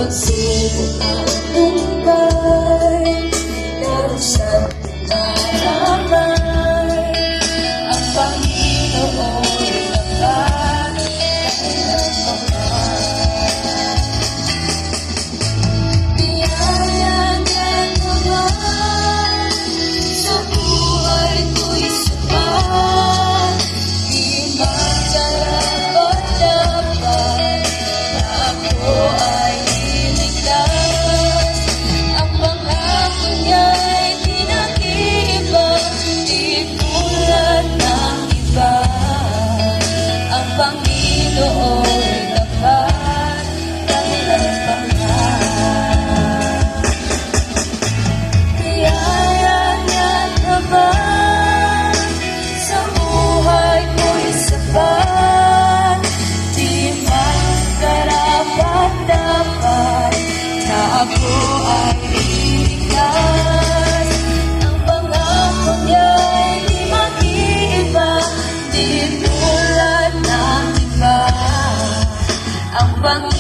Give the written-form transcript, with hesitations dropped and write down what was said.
pagsubok at tumbay, darusan naramay, ang Panginoon lahat kailan pa man. Biyaya niya naman sa buhay ko'y sapat, di magkarapat-dapat na ako ay iligtas. Ang pangako niya'y di nag-iiba, di tulad ng iba. Ang Panginoon tapat kailan pa man. Biyaya niya naman sa buhay ko'y sapat, di magkarapat-dapat na ako ay iligtas. Ang pangako niya'y di mag-iiba, di tulad ng iba. Ang Panginoon